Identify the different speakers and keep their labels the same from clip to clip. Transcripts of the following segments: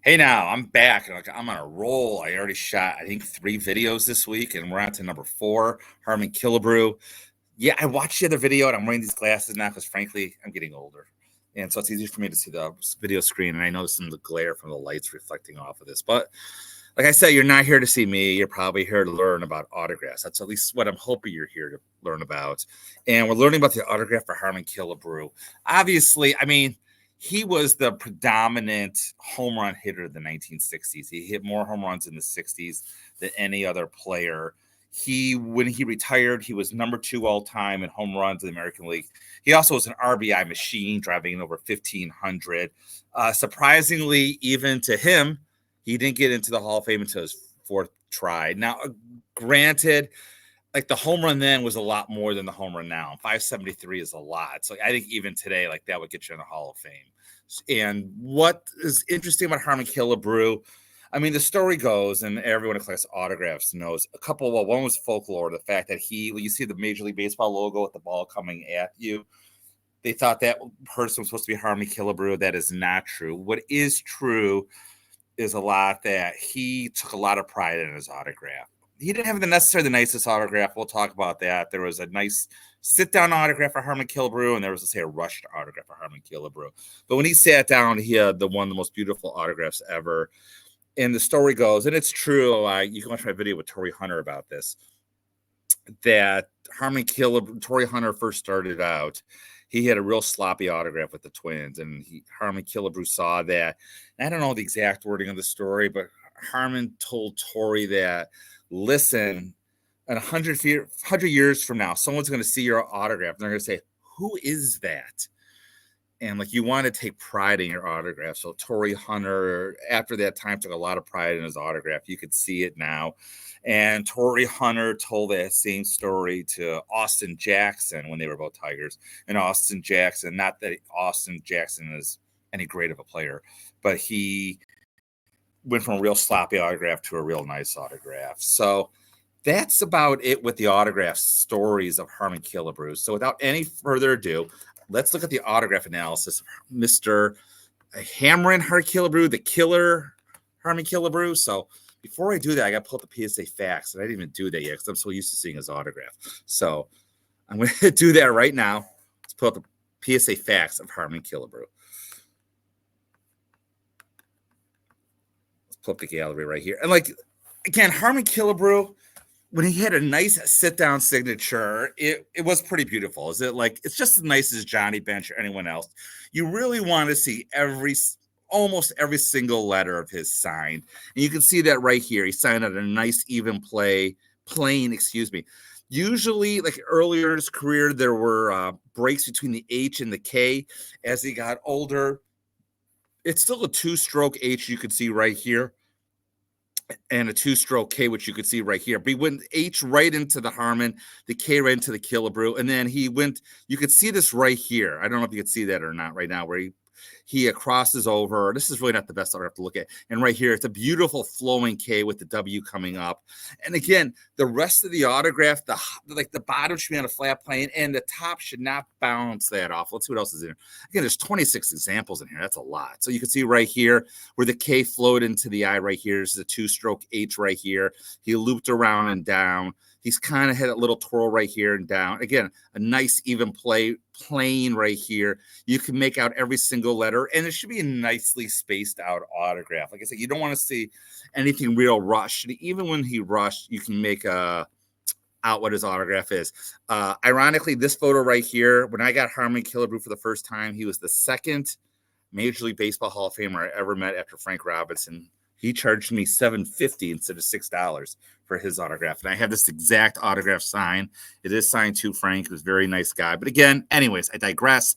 Speaker 1: Hey now, I'm back. I'm on a roll. I already shot, I think, 3 videos this week, and we're on to number 4, Harmon Killebrew. Yeah, I watched the other video, and I'm wearing these glasses now because, frankly, I'm getting older. And so it's easy for me to see the video screen, and I notice some of the glare from the lights reflecting off of this. But like I said, you're not here to see me. You're probably here to learn about autographs. That's at least what I'm hoping you're here to learn about. And we're learning about the autograph for Harmon Killebrew. Obviously, I mean, he was the predominant home run hitter of the 1960s. He hit more home runs in the 60s than any other player. When he retired, he was number 2 all time in home runs in the American League. He also was an RBI machine, driving in over 1,500. Surprisingly, even to him, he didn't get into the Hall of Fame until his 4th try. Now, granted, like the home run then was a lot more than the home run now. 573 is a lot. So I think even today, like that would get you in the Hall of Fame. And what is interesting about Harmon Killebrew, I mean, the story goes, and everyone who collects autographs knows a couple. Well, one was folklore, the fact that you see the Major League Baseball logo with the ball coming at you. They thought that person was supposed to be Harmon Killebrew. That is not true. What is true is a lot that he took a lot of pride in his autograph. He didn't have the nicest autograph. We'll talk about that. There was a nice sit-down autograph for Harmon Killebrew, and there was, a rushed autograph for Harmon Killebrew. But when he sat down, he had one of the most beautiful autographs ever. And the story goes, and it's true, you can watch my video with Torrey Hunter about this, that Harmon Killebrew, Torrey Hunter first started out, he had a real sloppy autograph with the Twins, and Harmon Killebrew saw that. And I don't know the exact wording of the story, but Harmon told Torrey that, listen, in 100 years from now, someone's going to see your autograph, and they're going to say, who is that? And like, you want to take pride in your autograph. So Torrey Hunter, after that time, took a lot of pride in his autograph. You could see it now. And Torrey Hunter told that same story to Austin Jackson when they were both Tigers. And Austin Jackson, not that Austin Jackson is any great of a player, but he went from a real sloppy autograph to a real nice autograph. So that's about it with the autograph stories of Harmon Killebrew. So without any further ado, let's look at the autograph analysis of Mr. Harmon Killebrew, the killer Harmon Killebrew. So before I do that, I got to pull up the PSA facts, and I didn't even do that yet because I'm so used to seeing his autograph. So I'm going to do that right now. Let's pull up the PSA facts of Harmon Killebrew. Let's pull up the gallery right here. And like, again, Harmon Killebrew, when he had a nice sit-down signature, it was pretty beautiful. Is it like, it's just as nice as Johnny Bench or anyone else. You really want to see almost every single letter of his signed. And you can see that right here. He signed at a nice even plane, excuse me. Usually, like earlier in his career, there were breaks between the H and the K. As he got older, it's still a 2-stroke H you could see right here, and a 2-stroke K, which you could see right here. But he went H right into the Harmon, the K right into the Killebrew, and then he went, you could see this right here. I don't know if you could see that or not right now, where he crosses over. This is really not the best autograph to look at. And right here, it's a beautiful flowing K with the W coming up. And again, the rest of the autograph, the bottom should be on a flat plane, and the top should not bounce that off. Let's see what else is in here. Again, there's 26 examples in here. That's a lot. So you can see right here where the K flowed into the I right here. This is a 2-stroke H right here. He looped around and down. He's kind of had a little twirl right here and down. Again, a nice even plane right here. You can make out every single letter, and it should be a nicely spaced out autograph. Like I said, you don't want to see anything real rushed. And even when he rushed, you can make out what his autograph is. Ironically, this photo right here, when I got Harmon Killebrew for the first time, he was the second Major League Baseball Hall of Famer I ever met after Frank Robinson. He charged me $7.50 instead of $6 for his autograph. And I have this exact autograph signed. It is signed to Frank. He was a very nice guy. But again, anyways, I digress.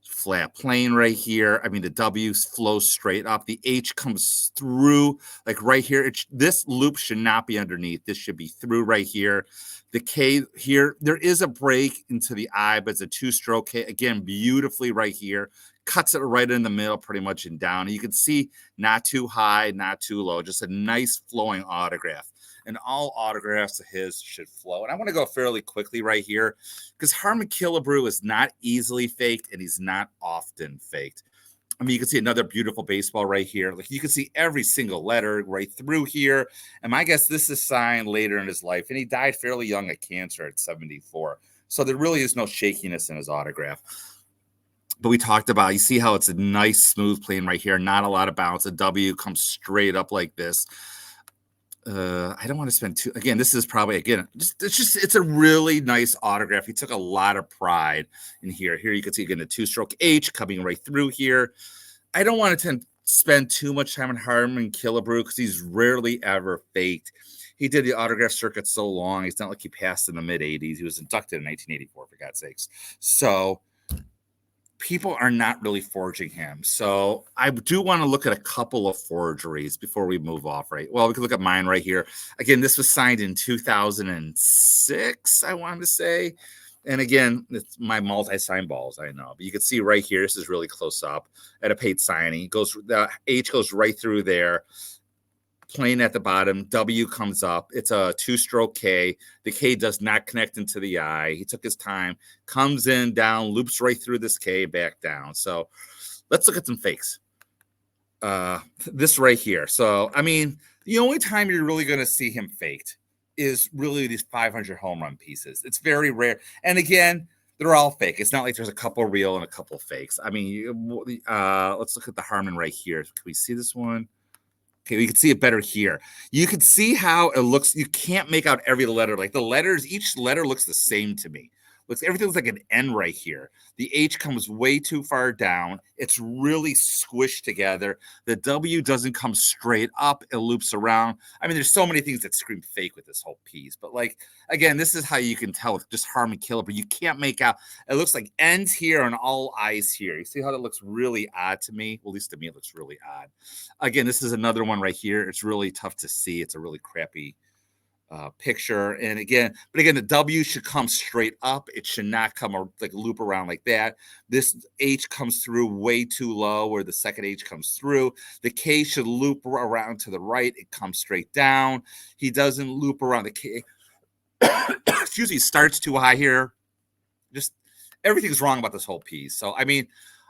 Speaker 1: Flat plane right here. I mean, the W flows straight up. The H comes through, like right here. This loop should not be underneath. This should be through right here. The K here, there is a break into the I, but it's a 2-stroke K. Again, beautifully right here. Cuts it right in the middle, pretty much and down. And you can see not too high, not too low. Just a nice flowing autograph. And all autographs of his should flow. And I want to go fairly quickly right here because Harmon Killebrew is not easily faked, and he's not often faked. I mean, you can see another beautiful baseball right here. Like you can see every single letter right through here. And my guess, this is signed later in his life. And he died fairly young of cancer at 74. So there really is no shakiness in his autograph. But we talked about, you see how it's a nice smooth plane right here. Not a lot of bounce. A W comes straight up like this. I don't want to spend too, again, this is probably, again, it's a really nice autograph. He took a lot of pride in here. Here you can see, again, the two-stroke H coming right through here. I don't want to spend too much time on Harmon Killebrew because he's rarely ever faked. He did the autograph circuit so long. It's not like he passed in the mid-'80s. He was inducted in 1984, for God's sakes. So people are not really forging him. So I do want to look at a couple of forgeries before we move off, right? Well, we can look at mine right here. Again, this was signed in 2006, I wanted to say. And again, it's my multi-sign balls, I know. But you can see right here, this is really close up at a paid signing. The H goes right through there. Plain at the bottom, W comes up. It's a two-stroke K. The K does not connect into the I. He took his time, comes in, down, loops right through this K, back down. So let's look at some fakes. This right here. So, I mean, the only time you're really going to see him faked is really these 500 home run pieces. It's very rare. And again, they're all fake. It's not like there's a couple real and a couple fakes. I mean, let's look at the Harmon right here. Can we see this one? Okay, you can see it better here. You can see how it looks. You can't make out every letter. Like the letters, each letter looks the same to me. Everything's like an N right here. The H comes way too far down. It's really squished together. The W doesn't come straight up. It loops around. I mean, there's so many things that scream fake with this whole piece. But like, again, this is how you can tell with just Harmon Killebrew. You can't make out. It looks like N's here and all I's here. You see how that looks really odd to me? Well, at least to me, it looks really odd. Again, this is another one right here. It's really tough to see. It's a really crappy picture. And again, the W should come straight up. It should not come like loop around like that. This H comes through way too low where the second H comes through. The K should loop around to the right. It comes straight down. He doesn't loop around the K. Excuse me, starts too high here. Just everything's wrong about this whole piece. So, I mean,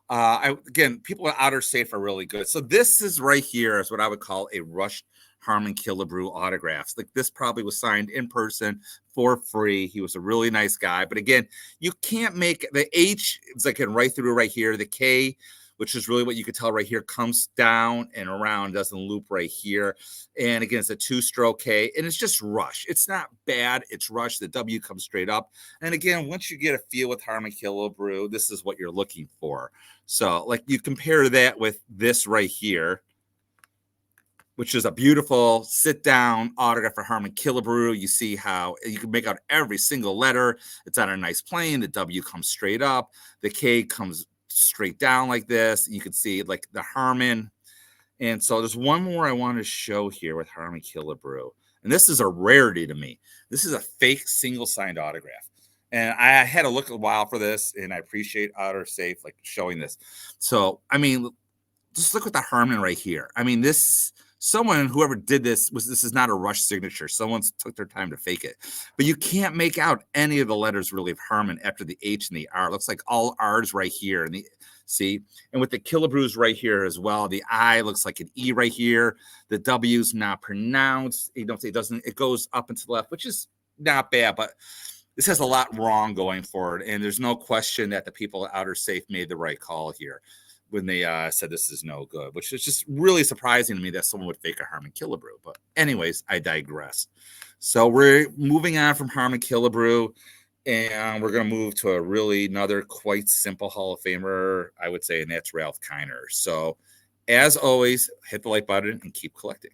Speaker 1: again, people at Outer Safe are really good. So this is right here is what I would call a rushed Harmon Killebrew autographs. Like this probably was signed in person for free. He was a really nice guy. But again, you can't make the H, it's like right through right here. The K, which is really what you could tell right here, comes down and around, doesn't loop right here. And again, it's a two-stroke K, and it's just rush. It's not bad. It's rush. The W comes straight up. And again, once you get a feel with Harmon Killebrew, this is what you're looking for. So like you compare that with this right here, which is a beautiful sit-down autograph for Harmon Killebrew. You see how you can make out every single letter. It's on a nice plane. The W comes straight up. The K comes straight down like this. You can see like the Harmon. And so there's one more I want to show here with Harmon Killebrew. And this is a rarity to me. This is a fake single-signed autograph. And I had to look a while for this, and I appreciate Outer Safe like showing this. So, I mean, just look at the Harmon right here. I mean, whoever did this is not a rush signature. Someone took their time to fake it. But you can't make out any of the letters really of Harmon after the H and the R. It looks like all R's right here. And and with the Killebrews right here as well, the I looks like an E right here. The W's not pronounced. It goes up and to the left, which is not bad, but this has a lot wrong going forward. And there's no question that the people at Outer Safe made the right call here when they said this is no good, which is just really surprising to me that someone would fake a Harmon Killebrew. But anyways, I digress. So we're moving on from Harmon Killebrew, and we're going to move to another quite simple Hall of Famer, I would say, and that's Ralph Kiner. So as always, hit the like button and keep collecting.